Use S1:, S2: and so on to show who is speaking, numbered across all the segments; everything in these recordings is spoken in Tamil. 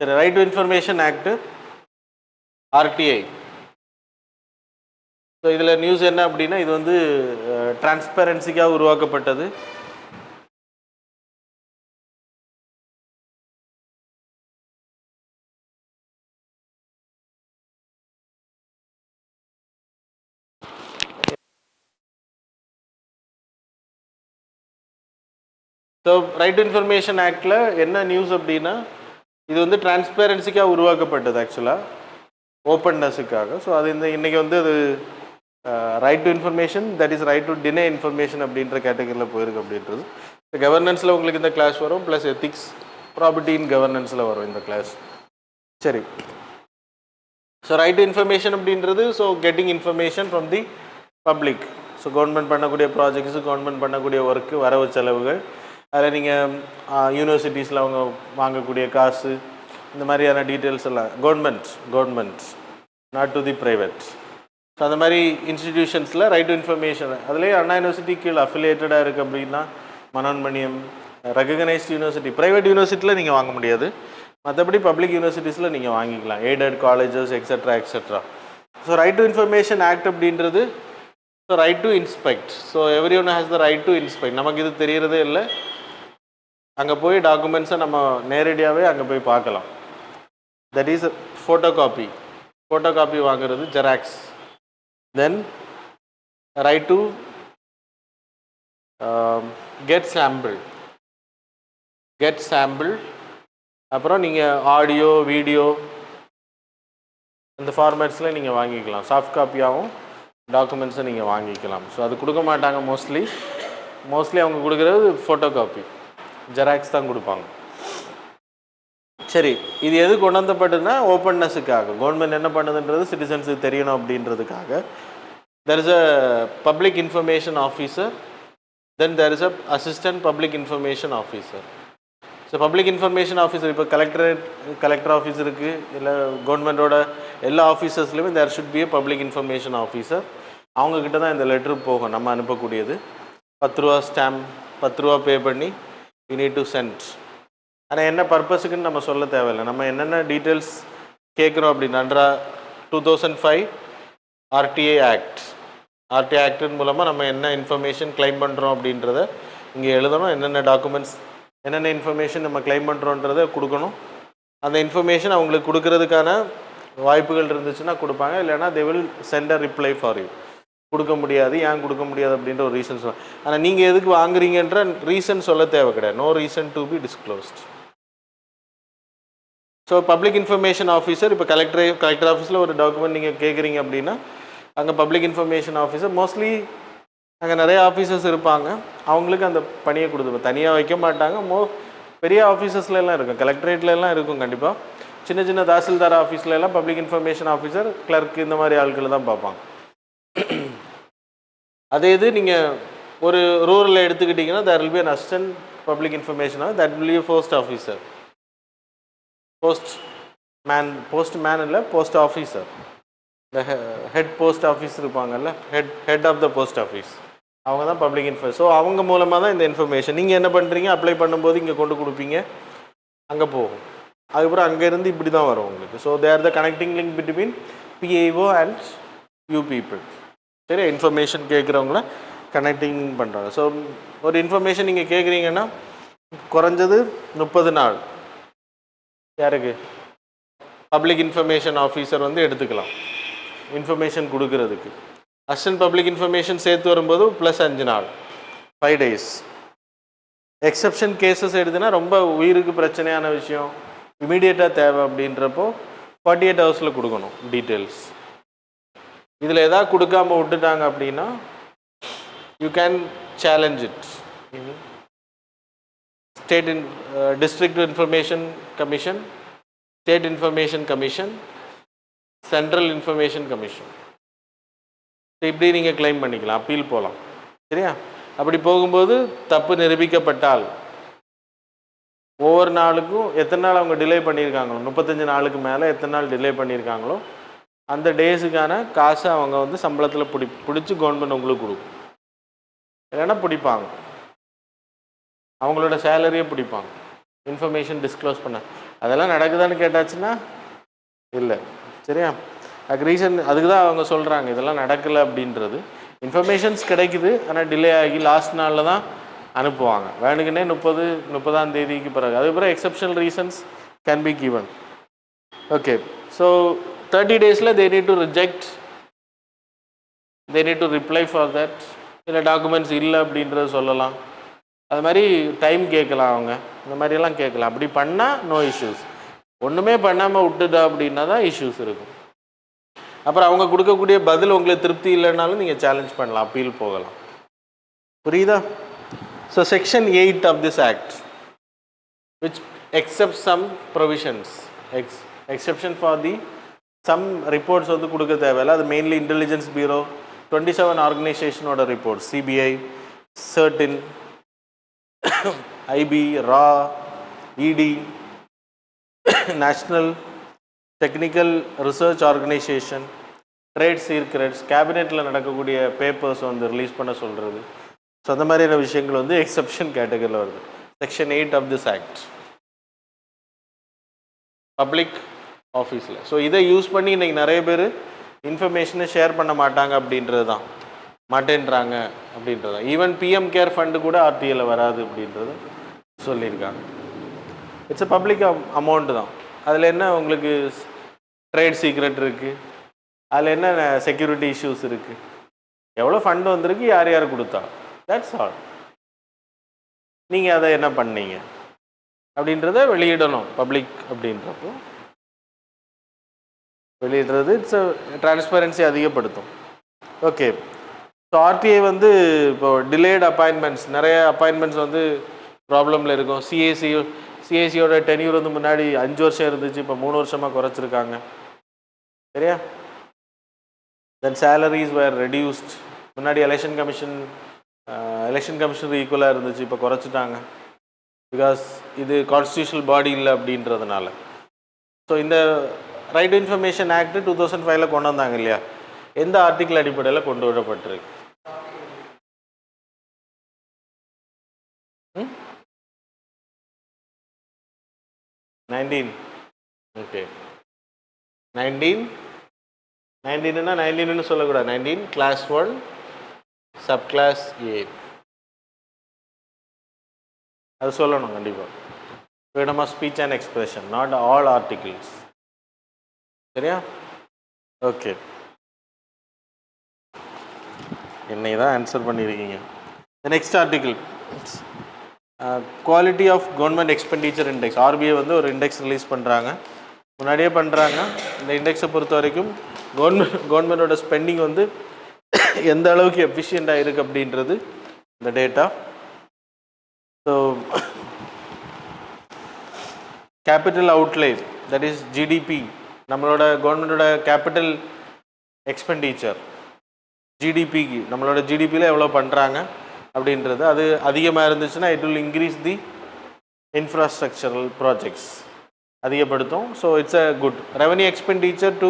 S1: சரி, right to information act, RTI. So இதில் நியூஸ் என்ன அப்படின்னா, இது வந்து டிரான்ஸ்பரன்சிக்காக உருவாக்கப்பட்டது. ஸோ ரைட் டு இன்ஃபர்மேஷன் ஆக்டில் என்ன நியூஸ் அப்படின்னா, இது வந்து டிரான்ஸ்பேரன்சிக்காக உருவாக்கப்பட்டது, ஆக்சுவலாக ஓப்பன்னஸுக்காக. ஸோ அது இன்றைக்கி வந்து அது right to information, that is right to deny information அப்படின்ற கேட்டகரியில் போயிருக்கு அப்படின்றது. கவர்னன்ஸில் உங்களுக்கு இந்த கிளாஸ் வரும், ப்ளஸ் எத்திக்ஸ், ப்ராப்பர்ட்டி இன் கவர்னன்ஸில் வரும் இந்த கிளாஸ். சரி, ஸோ ரைட் டு இன்ஃபர்மேஷன் அப்படின்றது, so getting information from the public. So government பண்ணக்கூடிய ப்ராஜெக்ட்ஸு, கவர்மெண்ட் பண்ணக்கூடிய ஒர்க்கு, வரவு செலவுகள், அதில் நீங்கள் யூனிவர்சிட்டிஸில் அவங்க வாங்கக்கூடிய காசு, இந்த மாதிரியான டீட்டெயில்ஸ் எல்லாம் government not to the private. So அந்த மாதிரி இன்ஸ்டிடியூஷன்ஸில் ரைட் டு இன்ஃபர்மேஷன், அதுலேயே அண்ணா யூனிவர்சிட்டி கீழே அஃபிலியேட்டடாக இருக்குது அப்படின்னா, மனோன்மணியம் ரெகக்னைஸ்ட் யூனிவர்சிட்டி, ப்ரைவேட் யூனிவர்சிட்டியில் நீங்கள் வாங்க முடியாது, மற்றபடி பப்ளிக் யூனிவர்சிட்டிஸில் நீங்கள் வாங்கிக்கலாம், aided colleges etcetera etcetera. So right to information act அப்படின்றது, so right to inspect. So every one has the right to inspect. நமக்கு இது தெரியறதே இல்லை, அங்கே போய் டாக்குமெண்ட்ஸை நம்ம நேரடியாகவே அங்கே போய் பார்க்கலாம். தட் இஸ் ஃபோட்டோ காப்பி வாங்குறது, xerox. Then right to get sample. அப்புறம் நீங்கள் ஆடியோ, வீடியோ அந்த ஃபார்மேட்ஸில் நீங்கள் வாங்கிக்கலாம். சாஃப்ட் காப்பியாகவும் டாக்குமெண்ட்ஸை நீங்கள் வாங்கிக்கலாம். ஸோ அது கொடுக்க மாட்டாங்க மோஸ்ட்லி அவங்க கொடுக்குறது ஃபோட்டோ காப்பி, ஜெராக்ஸ் தான் கொடுப்பாங்க. சரி, இது எது கொண்டு வந்தப்பட்டுன்னா, ஓப்பன்னஸுக்காக. கவர்மெண்ட் என்ன பண்ணுதுன்றது சிட்டிசன்ஸுக்கு தெரியணும் அப்படின்றதுக்காக. There is a public information officer, then there is a assistant public information officer. So public information officer, இப்போ கலெக்டர் ஆஃபீஸ் இருக்குது, இல்லை கவர்மெண்ட்டோட எல்லா ஆஃபீஸர்ஸ்லையுமே there should be a public information officer. அவங்கக்கிட்ட தான் இந்த லெட்ரு போகும், நம்ம அனுப்பக்கூடியது. 10 ரூபா ஸ்டாம்ப், 10 ரூபா பே பண்ணி யூ நீட் டு சென்ட். ஆனால் என்ன பர்பஸுக்குன்னு நம்ம சொல்ல தேவையில்லை. நம்ம என்னென்ன டீட்டெயில்ஸ் கேட்குறோம் அப்படின்னா, 2005 ஆர்டிஐ ஆக்டின் மூலமாக நம்ம என்ன இன்ஃபர்மேஷன் கிளைம் பண்ணுறோம் அப்படின்றத இங்கே எழுதணும். என்னென்ன டாக்குமெண்ட்ஸ், என்னென்ன இன்ஃபர்மேஷன் நம்ம கிளைம் பண்ணுறோன்றதை கொடுக்கணும். அந்த இன்ஃபர்மேஷன் அவங்களுக்கு கொடுக்கறதுக்கான வாய்ப்புகள் இருந்துச்சுன்னா கொடுப்பாங்க, இல்லைனா they will send a reply for you. கொடுக்க முடியாது, ஏன் கொடுக்க முடியாது அப்படின்ற ஒரு ரீசன் சொல்ல. ஆனால் நீங்கள் எதுக்கு வாங்குறீங்கன்ற ரீசன் சொல்ல தேவை கிடையாது. No reason to be disclosed. So public information officer, இப்போ கலெக்டர் ஆஃபீஸில் ஒரு டாக்குமெண்ட் நீங்கள் கேட்குறீங்க அப்படின்னா, அங்கே பப்ளிக் இன்ஃபர்மேஷன் ஆஃபீஸர், மோஸ்ட்லி அங்கே நிறைய ஆஃபீஸர்ஸ் இருப்பாங்க, அவங்களுக்கு அந்த பணியை கொடுத்துருப்போம். தனியாக வைக்க மாட்டாங்க. பெரிய ஆஃபீஸர்ஸ்லாம் இருக்கும், கலெக்டரேட்லாம் இருக்கும் கண்டிப்பாக. சின்ன தாசில்தார் ஆஃபீஸ்லாம் பப்ளிக் இன்ஃபர்மேஷன் ஆஃபீஸர், கிளர்க், இந்த மாதிரி ஆட்களை தான் பார்ப்பாங்க. அதே இது நீங்கள் ஒரு ரூரலில் எடுத்துக்கிட்டிங்கன்னா, there will be an assistant public information, that will be post officer, postman இல்லை, போஸ்ட் ஆஃபீஸர். இந்த ஹெட் போஸ்ட் ஆஃபீஸ் இருப்பாங்கல்ல, head of the post office, அவங்க தான் பப்ளிக் ஸோ அவங்க மூலமாக தான் இந்த இன்ஃபர்மேஷன் நீங்கள் என்ன பண்ணுறீங்க, அப்ளை பண்ணும்போது இங்கே கொண்டு கொடுப்பீங்க, அங்கே போகும். அதுக்கப்புறம் அங்கேருந்து இப்படி தான் வரும் உங்களுக்கு. So they are the connecting link between PAO and you people. சரி, இன்ஃபர்மேஷன் கேட்குறவங்கள கனெக்டிங் பண்ணுறாங்க. ஸோ ஒரு இன்ஃபர்மேஷன் நீங்கள் கேட்குறீங்கன்னா குறைஞ்சது 30 நாள் யாருக்கு, பப்ளிக் இன்ஃபர்மேஷன் ஆஃபீஸர் வந்து எடுத்துக்கலாம் இன்ஃபர்மேஷன் கொடுக்கறதுக்கு. அசிஸ்டன்ட் பப்ளிக் இன்ஃபர்மேஷன் சேர்த்து வரும்போது ப்ளஸ் 5 நாள், 5 days. எக்ஸப்ஷன் கேசஸ் எடுத்துன்னா ரொம்ப உயிருக்கு பிரச்சனையான விஷயம், இமீடியட்டாக தேவை அப்படின்றப்போ 48 hours கொடுக்கணும் டீட்டெயில்ஸ். இதில் எதாவது கொடுக்காமல் விட்டுட்டாங்க அப்படின்னா you can challenge it. District information commission, state information commission, central information commission, இப்படி நீங்கள் கிளைம் பண்ணிக்கலாம், அப்பீல் போகலாம். சரியா? அப்படி போகும்போது தப்பு நிரூபிக்கப்பட்டால் ஒவ்வொரு நாளுக்கும் எத்தனை நாள் அவங்க டிலே பண்ணியிருக்காங்களோ, 35 நாளுக்கு மேலே எத்தனை நாள் டிலே பண்ணியிருக்காங்களோ அந்த டேஸுக்கான காசை அவங்க வந்து சம்பளத்தில் பிடிச்சி கவர்மெண்ட் உங்களுக்கு கொடுக்கும். இல்லைன்னா பிடிப்பாங்க, அவங்களோட சேலரியை பிடிப்பாங்க இன்ஃபர்மேஷன் டிஸ்க்ளோஸ் பண்ண. அதெல்லாம் நடக்குதான்னு கேட்டாச்சுன்னா இல்லை. சரியா? அதுக்கு ரீசன் அதுக்கு தான் அவங்க சொல்கிறாங்க இதெல்லாம் நடக்கலை அப்படின்றது. இன்ஃபர்மேஷன்ஸ் கிடைக்குது, ஆனால் டிலே ஆகி லாஸ்ட் நாளில் தான் அனுப்புவாங்க. வேணுக்குன்னே 30ஆம் தேதிக்கு பிறகு. அதுக்கப்புறம் exceptional reasons can be given. Okay, so 30 டேஸில் they need to reject, they need to reply for that. இல்லை டாக்குமெண்ட்ஸ் இல்லை அப்படின்றது சொல்லலாம். அது மாதிரி டைம் கேட்கலாம் அவங்க, இந்த மாதிரியெல்லாம் கேட்கலாம். அப்படி பண்ணால் நோ இஷ்யூஸ். ஒன்றுமே பண்ணாமல் விட்டுட்டா அப்படின்னா தான் இஷ்யூஸ் இருக்கும். அப்புறம் அவங்க கொடுக்கக்கூடிய பதில் உங்களுக்கு திருப்தி இல்லைனாலும் நீங்கள் சேலஞ்ச் பண்ணலாம், அப்பீல் போகலாம். புரியுதா? So section 8 of this act which accepts some provisions, exception for the some reports வந்து கொடுக்க தேவையில்லை. அது மெயின்லி இன்டெலிஜென்ஸ் பியூரோ 27 ஆர்கனைசேஷனோட ரிப்போர்ட், சிபிஐ, சர்டின், ஐபி, ரா, ED, national technical research organisation, trade secrets, கேபினெட்டில் நடக்கக்கூடிய பேப்பர்ஸ் வந்து ரிலீஸ் பண்ண சொல்கிறது. ஸோ அந்த மாதிரியான விஷயங்கள் வந்து எக்ஸப்ஷன் கேட்டகரியில் வருது. Section 8 of this act public ஆஃபீஸில். ஸோ இதை யூஸ் பண்ணி இன்றைக்கி நிறைய பேர் இன்ஃபர்மேஷனை ஷேர் பண்ண மாட்டாங்க அப்படின்றது தான், மாட்டேன்றாங்க அப்படின்றது தான். ஈவன் பிஎம் கேர் ஃபண்டு கூட ஆர்டிஏல வராது அப்படின்றது சொல்லியிருக்காங்க. இட்ஸ் அ பப்ளிக் அமௌண்ட்டு தான். அதில் என்ன உங்களுக்கு ட்ரேட் சீக்ரெட் இருக்குது, அதில் என்ன செக்யூரிட்டி இஷ்யூஸ் இருக்குது, எவ்வளோ ஃபண்டு வந்திருக்கு, யார் யார் கொடுத்தா, தட்ஸ் ஆல். நீங்கள் அதை என்ன பண்ணீங்க அப்படின்றத வெளியிடணும். பப்ளிக் அப்படின்றப்போ வெளியிடுறது இட்ஸ் டிரான்ஸ்பரன்சி அதிகப்படுத்தும். ஓகே, ஸோ ஆர்டிஐ வந்து இப்போ டிலேட் அப்பாயின்மெண்ட்ஸ், நிறைய அப்பாயின்மெண்ட்ஸ் வந்து ப்ராப்ளமில் இருக்கும். சிஏசியோட டென்யூர் வந்து முன்னாடி 5 வருஷம் இருந்துச்சு, இப்போ 3 வருஷமாக குறைச்சிருக்காங்க. சரியா? தென் சேலரிஸ் வேர் ரெடியூஸ்ட். முன்னாடி எலெக்ஷன் கமிஷன் ஈக்குவலாக இருந்துச்சு, இப்போ குறைச்சிட்டாங்க. பிகாஸ் இது கான்ஸ்டியூஷனல் பாடி இல்லை அப்படின்றதுனால. ஸோ இந்த ரைட் டு இன்ஃபர்மேஷன் ஆக்ட் 2005 கொண்டு வந்தாங்க இல்லையா? எந்த ஆர்டிக்கிள் அடிப்படையில் கொண்டு வரப்பட்டிருக்கு? 19. ஓகே, 19ன்னா 19ன்னு சொல்லக்கூடாது. 19 கிளாஸ் 1 சப் கிளாஸ் ஏ, அது சொல்லணும் கண்டிப்பாக. Freedom of speech and expression, not all articles. சரியா? ஓகே, என்னை தான் ஆன்சர் பண்ணியிருக்கீங்க. Next article, quality of government expenditure index. RBI வந்து ஒரு இண்டெக்ஸ் ரிலீஸ் பண்ணுறாங்க, முன்னாடியே பண்ணுறாங்க. இந்த இண்டெக்ஸை பொறுத்த வரைக்கும் கவர்மெண்டோட ஸ்பெண்டிங் வந்து எந்த அளவுக்கு எஃபிஷியண்ட்டாக இருக்குது அப்படின்றது இந்த data. So capital outlay, that is GDP, நம்மளோட கவர்மெண்டோட கேபிட்டல் எக்ஸ்பெண்டிச்சர், ஜிடிபிக்கு நம்மளோட ஜிடிபியில் எவ்வளோ பண்ணுறாங்க அப்படின்றது. அது அதிகமாக இருந்துச்சுன்னா it will increase the infrastructural projects, அதிகப்படுத்தும். So it's a good. Revenue expenditure to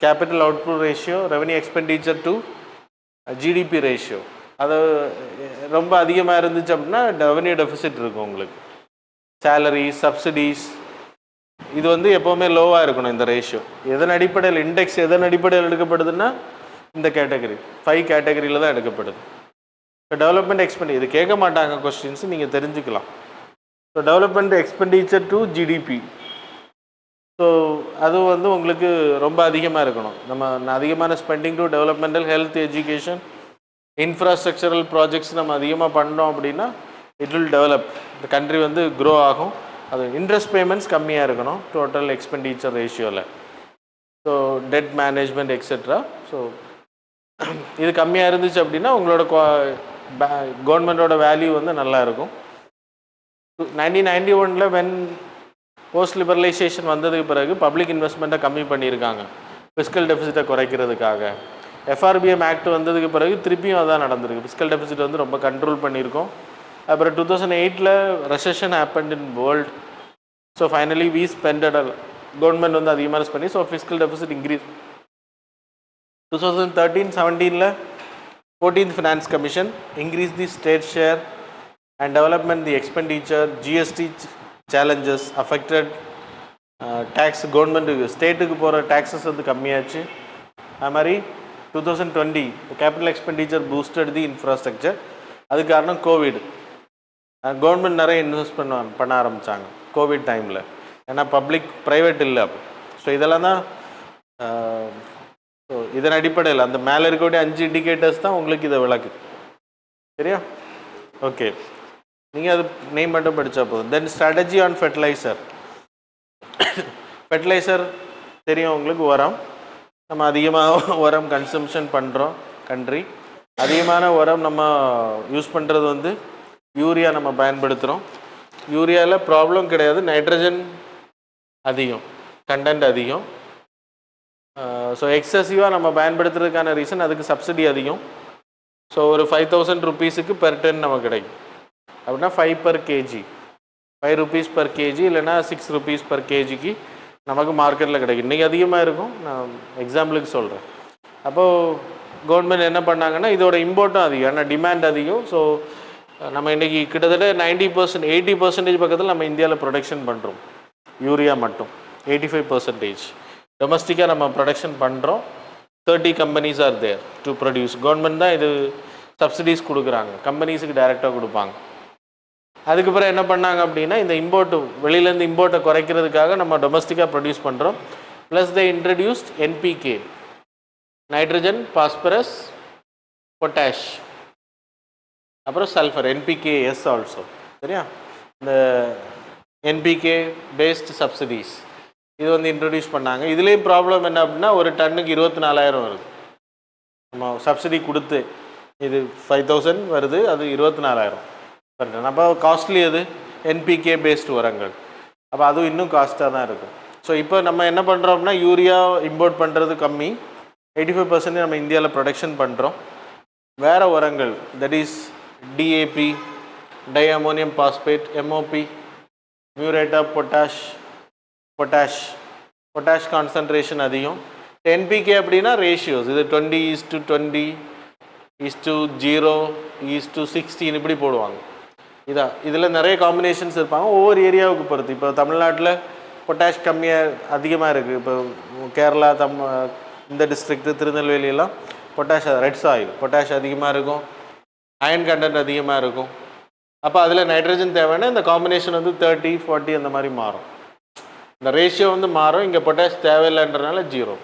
S1: capital output ratio, revenue expenditure to GDP ratio, அது ரொம்ப அதிகமாக இருந்துச்சு அப்படின்னா ரெவன்யூ டெஃபிசிட் இருக்கும் உங்களுக்கு. சேலரி, சப்சிடிஸ், இது வந்து எப்போவுமே லோவாக இருக்கணும் இந்த ரேஷியோ. எதன் அடிப்படையில் இண்டெக்ஸ் எதன் அடிப்படையில் எடுக்கப்படுதுன்னா இந்த கேட்டகரி 5 கேட்டகரியில் தான் எடுக்கப்படுது. இப்போ டெவலப்மெண்ட் எக்ஸ்பெண்டிச்சர், இது கேட்க மாட்டாங்க கொஸ்டின்ஸ், நீங்கள் தெரிஞ்சுக்கலாம். So development expenditure to GDP, so அது வந்து உங்களுக்கு ரொம்ப அதிகமாக இருக்கணும். நம்ம அதிகமான spending to developmental, health, education, infrastructural projects நம்ம அதிகமாக பண்ணோம் அப்படின்னா இட் வில் டெவலப், இந்த கண்ட்ரி வந்து க்ரோ ஆகும். அது இன்ட்ரெஸ்ட் பேமெண்ட்ஸ் கம்மியாக இருக்கணும் டோட்டல் எக்ஸ்பெண்டிச்சர் ரேஷியோவில். So debt management etcetera. So இது கம்மியாக இருந்துச்சு அப்படின்னா உங்களோட கவர்மெண்டோட வேல்யூ வந்து நல்லா இருக்கும். 1991 வென் போஸ்ட் லிபரலைசேஷன் வந்ததுக்கு பிறகு பப்ளிக் இன்வெஸ்ட்மெண்ட்டை கம்மி பண்ணியிருக்காங்க ஃபிஸ்கல் டெபிசிட்டை குறைக்கிறதுக்காக. எஃப்ஆர்பிஎம் ஆக்ட் வந்ததுக்கு பிறகு திருப்பியும் அதான் நடந்திருக்கு. ஃபிஸ்கல் டெபிசிட் வந்து ரொம்ப கண்ட்ரோல் பண்ணியிருக்கோம். அப்புறம் 2008 recession happened in world. So finally we spended, government வந்து அதிகமாக spend, so fiscal deficit increase. 2013-17 14th Finance Commission increased the state share and development the expenditure, GST challenges affected tax கவர்மெண்ட்டுக்கு ஸ்டேட்டுக்கு போகிற டேக்ஸஸ் வந்து கம்மியாச்சு. அது மாதிரி 2020 capital expenditure boosted the infrastructure. அது காரணம் கோவிட். கவர்மெண்ட் நிறைய இன்வெஸ்ட் பண்ண ஆரம்பித்தாங்க கோவிட் டைமில். ஏன்னா பப்ளிக் ப்ரைவேட் இல்லை அப்போ. ஸோ இதெல்லாம் தான் ஸோ இதன் அடிப்படையில் அந்த மேலே இருக்கக்கூடிய 5 இண்டிகேட்டர்ஸ் தான் உங்களுக்கு இதை விளக்குது. சரியா? ஓகே, நீங்கள் அது நேம் மட்டும் படித்தா போதும். தென் ஸ்ட்ராட்டஜி ஆன் ஃபெர்டிலைசர். ஃபெர்டிலைசர் தெரியும் உங்களுக்கு, உரம். நம்ம அதிகமாக உரம் கன்சம்ஷன் பண்ணுறோம் கண்ட்ரி. அதிகமான உரம் நம்ம யூஸ் பண்ணுறது வந்து யூரியா நம்ம பயன்படுத்துகிறோம். யூரியாவில் ப்ராப்ளம் கிடையாது, நைட்ரஜன் அதிகம், கண்டென்ட் அதிகம். ஸோ எக்ஸசிவாக நம்ம பயன்படுத்துறதுக்கான ரீசன் அதுக்கு சப்சிடி அதிகம். ஸோ ஒரு 5,000 rupeesக்கு பெர் டன் நமக்கு கிடைக்கும். அப்படின்னா 5 per kg, 5 rupees per kg இல்லைனா 6 rupees per kgக்கு நமக்கு மார்க்கெட்டில் கிடைக்கும். இன்றைக்கி அதிகமாக இருக்கும், நான் எக்ஸாம்பிளுக்கு சொல்கிறேன். அப்போது கவர்மெண்ட் என்ன பண்ணாங்கன்னா இதோட இம்போர்ட்டும் அதிகம், ஏன்னா டிமாண்ட் அதிகம். ஸோ நம்ம இன்றைக்கி கிட்டத்தட்ட 90%, 80% பக்கத்தில் நம்ம இந்தியாவில் ப்ரொடக்ஷன் பண்ணுறோம். யூரியா மட்டும் 85% டொமஸ்டிக்காக நம்ம ப்ரொடக்ஷன் பண்ணுறோம். 30 companies are there to produce. Government தான் இது சப்சிடிஸ் கொடுக்குறாங்க, கம்பெனிஸுக்கு டைரெக்டாக கொடுப்பாங்க. அதுக்கப்புறம் என்ன பண்ணாங்க அப்படின்னா இந்த இம்போர்ட்டு வெளியிலேருந்து இம்போர்ட்டை குறைக்கிறதுக்காக நம்ம டொமஸ்டிக்காக ப்ரொடியூஸ் பண்ணுறோம். ப்ளஸ் தே introduced NPK, nitrogen, phosphorus, potash, அப்புறம் சல்ஃபர், NPKS ஆல்சோ. சரியா? இந்த NPK பேஸ்ட் சப்சிடிஸ் இது வந்து இன்ட்ரடியூஸ் பண்ணாங்க. இதுலேயும் ப்ராப்ளம் என்ன அப்படின்னா ஒரு டன்னுக்கு 24,000 வருது. நம்ம சப்சிடி கொடுத்து இது 5,000 வருது, அது 24,000 per ton. அப்போ காஸ்ட்லி அது NPK பேஸ்ட் உரங்கள். அப்போ அதுவும் இன்னும் காஸ்ட்டாக தான் இருக்கும். ஸோ இப்போ நம்ம என்ன பண்ணுறோம்னா யூரியா இம்போர்ட் பண்ணுறது கம்மி, 85% நம்ம இந்தியாவில் ப்ரொடக்ஷன் பண்ணுறோம். வேறு உரங்கள் that is DAP, di ammonium phosphate, MOP, muriate of potash concentration அதிகம். NPK அப்படின்னா ரேஷியோஸ், இது 20:20, 0:0, 16 இப்படி போடுவாங்க. இதில் நிறைய காம்பினேஷன்ஸ் இருப்பாங்க ஒவ்வொரு ஏரியாவுக்கு பொறுத்து. இப்போ தமிழ்நாட்டில் பொட்டாஷ் கம்மியாக அதிகமாக இருக்குது. இப்போ கேரளா, இந்த டிஸ்ட்ரிக்ட்டு திருநெல்வேலியெல்லாம் பொட்டாஷ், ரெட் சாயில் பொட்டாஷ் அதிகமாக இருக்கும், அயன் கண்டென்ட் அதிகமாக இருக்கும். அப்போ அதில் நைட்ரஜன் தேவைன்னா இந்த காம்பினேஷன் வந்து 30-40 அந்த மாதிரி மாறும். இந்த ரேஷியோ வந்து மாறும். இங்கே பொட்டாஷ் தேவையில்லைன்றனால 0.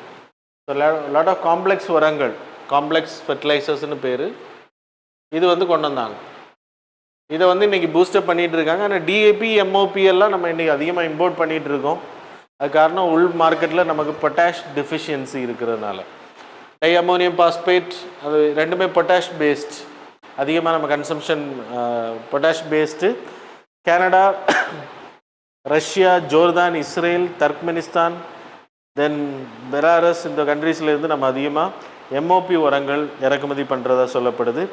S1: ஸோ லாட் ஆஃப் காம்ப்ளெக்ஸ் உரங்கள், காம்ப்ளெக்ஸ் ஃபெர்டிலைசர்ஸ்னு பேர், இது வந்து கொண்டு வந்தாங்க. இதை வந்து இன்றைக்கி பூஸ்டப் பண்ணிகிட்டு இருக்காங்க. ஆனால் DAP, MOP எல்லாம் நம்ம இன்றைக்கி அதிகமாக இம்போர்ட் பண்ணிகிட்டு இருக்கோம். அது காரணம் உள் மார்க்கெட்டில் நமக்கு பொட்டாஷ் டெஃபிஷியன்சி இருக்கிறதுனால. டை அமோனியம் பாஸ்பேட் அது ரெண்டுமே பொட்டாஷ் பேஸ்ட், அதிகமாக நம்ம consumption potash based. Canada, Russia, Jordan, Israel, Turkmenistan, then Belarus, இந்த கண்ட்ரீஸ்லேருந்து நம்ம அதிகமாக MOP உரங்கள் இறக்குமதி பண்ணுறதா சொல்லப்படுது.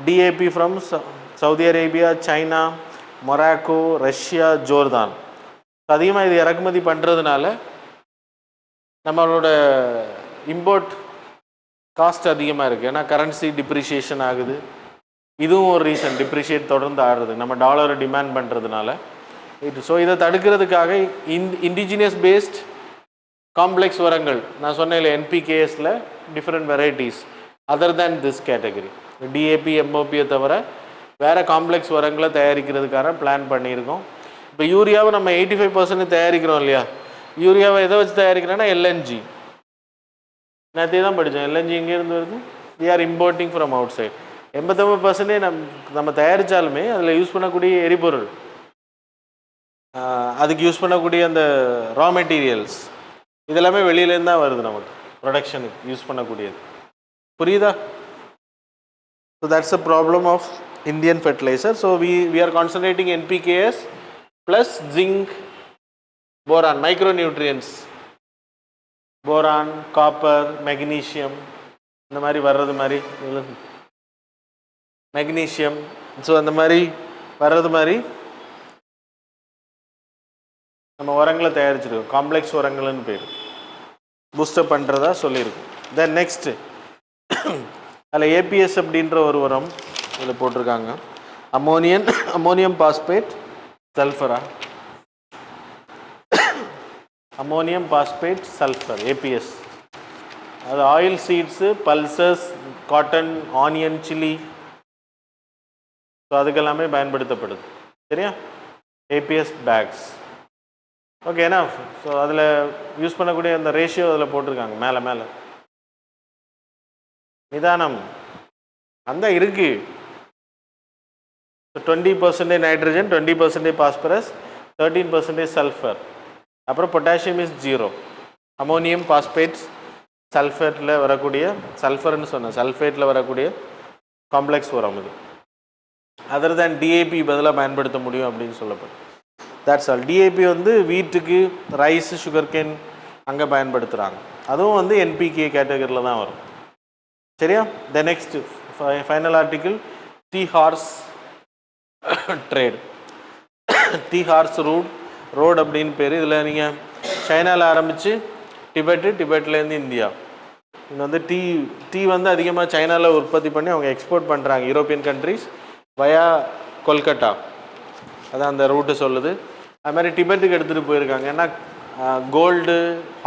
S1: DAP from Saudi Arabia, China, Morocco, Russia, Jordan. அதிகமாக இது இறக்குமதி பண்ணுறதுனால நம்மளோட இம்போர்ட் காஸ்ட் அதிகமாக இருக்குது. ஏன்னா கரன்சி டிப்ரிஷியேஷன் ஆகுது. இதுவும் ஒரு ரீசன், டிப்ரிஷியேட் தொடர்ந்து ஆடுறது நம்ம டாலரை டிமாண்ட் பண்ணுறதுனால. ஸோ இதை தடுக்கிறதுக்காக இண்டிஜினியஸ் பேஸ்ட் காம்ப்ளெக்ஸ் உரங்கள் நான் சொன்னேன் NPKSல different varieties other than this category. DAP, MOPயை தவிர வேறு காம்ப்ளெக்ஸ் உரங்களை தயாரிக்கிறதுக்கான பிளான் பண்ணியிருக்கோம். இப்போ யூரியாவை நம்ம 85% தயாரிக்கிறோம் இல்லையா? யூரியாவை எதை வச்சு தயாரிக்கிறோன்னா LNG. நேற்று தான் படித்தோம், LNG எங்கேருந்து வருது? we are importing from outside. 89% நம்ம தயாரித்தாலுமே அதில் யூஸ் பண்ணக்கூடிய எரிபொருள், அதுக்கு யூஸ் பண்ணக்கூடிய அந்த ரா மெட்டீரியல்ஸ் இதெல்லாமே வெளியிலேருந்து தான் வருது நமக்கு ப்ரொடக்ஷனுக்கு யூஸ் பண்ணக்கூடியது. புரியுதா? So that's a problem of Indian fertiliser. So we are concentrating NPKs plus zinc, boron, micro nutrients, boron, copper, magnesium, இந்த மாதிரி வர்றது மாதிரி மெக்னீஷியம். ஸோ அந்த மாதிரி வர்றது மாதிரி நம்ம உரங்களை தயாரிச்சிருக்கோம். காம்ப்ளெக்ஸ் உரங்கள்னு பேர், பூஸ்டப் பண்ணுறதா சொல்லியிருக்கோம். தென் நெக்ஸ்ட்டு அதில் APS அப்படின்ற ஒரு உரம் இதில் போட்டிருக்காங்க. அமோனியம் பாஸ்பேட், சல்ஃபரா. Ammonium phosphate sulphur APS. அது oil seeds, pulses, cotton, onion, chilli, so அதுக்கெல்லாமே பயன்படுத்தப்படுது. சரியா? APS bags. ஓகேண்ணா. ஸோ அதில் யூஸ் பண்ணக்கூடிய அந்த ரேஷியோ அதில் போட்டிருக்காங்க மேலே மேலே. நிதானம் அந்த இருக்குது. 20% நைட்ரஜன், 20% பாஸ்பரஸ், 13% சல்ஃபர். அப்புறம் பொட்டாசியம் இஸ் 0. அமோனியம் பாஸ்பேட்ஸ் சல்ஃபேட்டில் வரக்கூடிய, சல்ஃபர்னு சொன்னேன், சல்ஃபேட்டில் வரக்கூடிய காம்ப்ளெக்ஸ் உரம் இது. அதர் தேன் டிஏபி பதிலாக பயன்படுத்த முடியும் அப்படின்னு சொல்லப்படும். That's all. டிஏபி வந்து வீட்டுக்கு, ரைஸ், சுகர் கேன் அங்கே பயன்படுத்துகிறாங்க. அதுவும் வந்து என்பிகே கேட்டகரியில் தான் வரும். சரியா? The next final article tea horse trade. Tea horse road அப்படின்னு பேர். இதில் நீங்கள் சைனாவில் ஆரம்பித்து டிபெட்லேருந்து இந்தியா. இங்கே வந்து டீ வந்து அதிகமாக சைனாவில் உற்பத்தி பண்ணி அவங்க எக்ஸ்போர்ட் பண்ணுறாங்க யூரோப்பியன் கண்ட்ரிஸ் வயா கொல்கட்டா. அதான் அந்த ரூட்டு சொல்லுது. அது மாதிரி டிபெட்டுக்கு எடுத்துகிட்டு போயிருக்காங்க. ஏன்னா கோல்டு,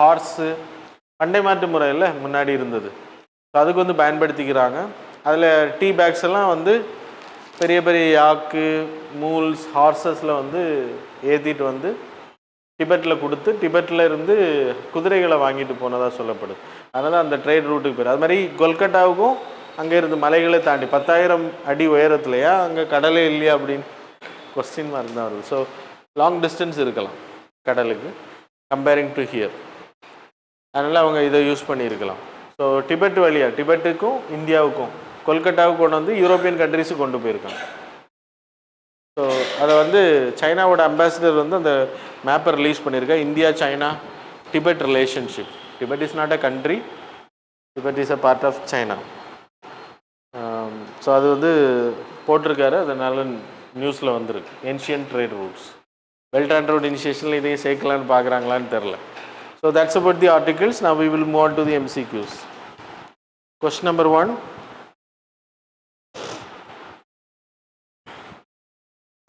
S1: ஹார்ஸு பண்டை மாற்று முறையில் முன்னாடி இருந்தது. ஸோ அதுக்கு வந்து பயன்படுத்திக்கிறாங்க. அதில் டீ பேக்ஸ் எல்லாம் வந்து பெரிய பெரிய யாக்கு, மூல்ஸ், ஹார்சஸில் வந்து ஏற்றிட்டு வந்து டிபெட்டில் கொடுத்து டிபெட்டில் இருந்து குதிரைகளை வாங்கிட்டு போனதாக சொல்லப்படுது. அதனால் அந்த ட்ரேட் ரூட்டுக்கு பேர். அது மாதிரி கொல்கட்டாவுக்கும் அங்கே இருந்து மலைகளை தாண்டி 10,000 அடி உயரத்துலையா அங்கே கடலே இல்லையா அப்படின்னு கொஸ்டின் மார்க் தான் வருது. ஸோ லாங் டிஸ்டன்ஸ் இருக்கலாம் கடலுக்கு கம்பேரிங் டு ஹியர். அதனால் அவங்க இதை யூஸ் பண்ணியிருக்கலாம். ஸோ டிபெட் வழியாக டிபெட்டுக்கும் இந்தியாவுக்கும் கொல்கட்டாவுக்கு கொண்டு வந்து யூரோப்பியன் கண்ட்ரிஸுக்கு கொண்டு போயிருக்காங்க. ஸோ அதை வந்து சைனாவோட அம்பாசிடர் வந்து அந்த மேப்பை ரிலீஸ் பண்ணியிருக்கா. India China Tibet relationship. Tibet is not a country, Tibet is a part of China. So அது வந்து போட்டிருக்காரு. அதனால நியூஸில் வந்துருக்கு. Ancient trade routes. Belt and road இனிஷியேஷனில் இதையும் சேர்க்கலான்னு பார்க்குறாங்களான்னு தெரில. So that's about the articles. Now we will move on to the MCQs. Question number 1.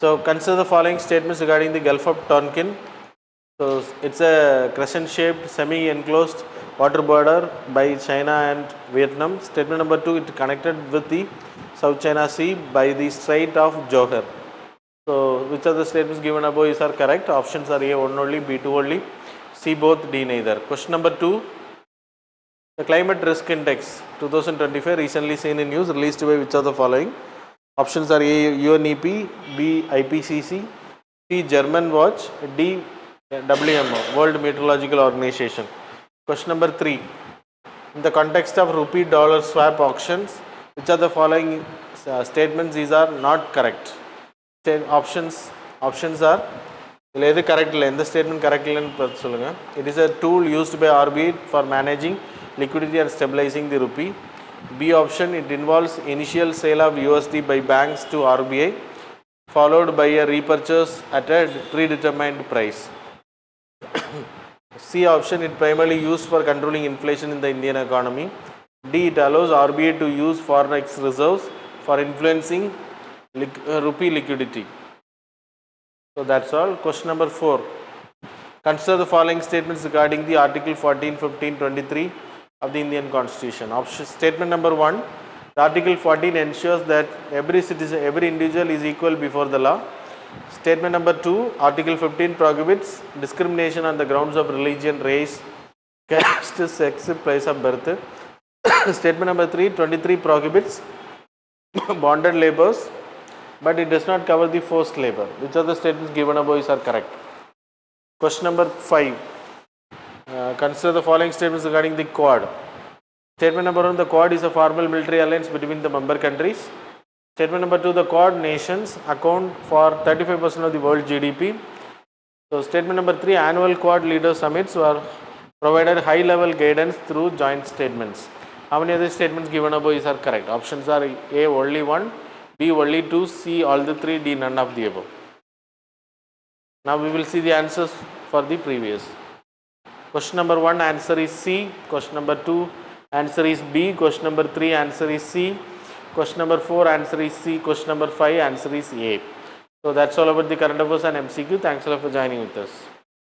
S1: So consider the following statements regarding the Gulf of Tonkin. So it's a crescent-shaped, semi-enclosed water border by China and Vietnam. Statement number 2, it connected with the South China Sea by the Strait of Johor. So which of the statements given above are correct? Options are A, 1 only, B, 2 only, C, both, D, neither. Question number 2, the Climate Risk Index 2025 recently seen in news, released by which of the following? Options are A, UNEP, B, IPCC, C, German Watch, D, WMO, World Meteorological Organization. Question number 3, in the context of rupee-dollar swap auctions, which of the following statements these are not correct? Options are, இதில் எது கரெக்ட் இல்லை, எந்த ஸ்டேட்மெண்ட் கரெக்ட் இல்லைன்னு பார்த்து சொல்லுங்கள். It is a tool used by RBI for managing liquidity and stabilizing the rupee. B option, it involves initial sale of USD by banks to RBI followed by a repurchase at a predetermined price. C option, it primarily used for controlling inflation in the Indian economy. D, it allows RBI to use forex reserves for influencing rupee liquidity. So that's all. Question number 4, consider the following statements regarding the Article 14, 15, 23 of the Indian Constitution. Statement number 1, the Article 14 ensures that every citizen, every individual is equal before the law. Statement number 2, Article 15 prohibits discrimination on the grounds of religion, race, caste, sex, place of birth. Statement number 3, 23 prohibits bonded labours, but it does not cover the forced labour. Which of the statements given above are correct? Question number 5, consider the following statements regarding the Quad. Statement number 1, the Quad is a formal military alliance between the member countries. Statement number 2, the Quad nations account for 35% of the world GDP. So statement number 3, annual Quad leader summits were provided high-level guidance through joint statements. How many of the statements given above are correct? Options are A, only 1, B, only 2, C, all the 3, D, none of the above. Now we will see the answers for the previous. Question number 1, answer is C. Question number 2, answer is B. Question number 3, answer is C. Question number 4, answer is C. Question number 5, answer is A. So that's all about the current affairs and MCQ. Thanks a lot for joining with us.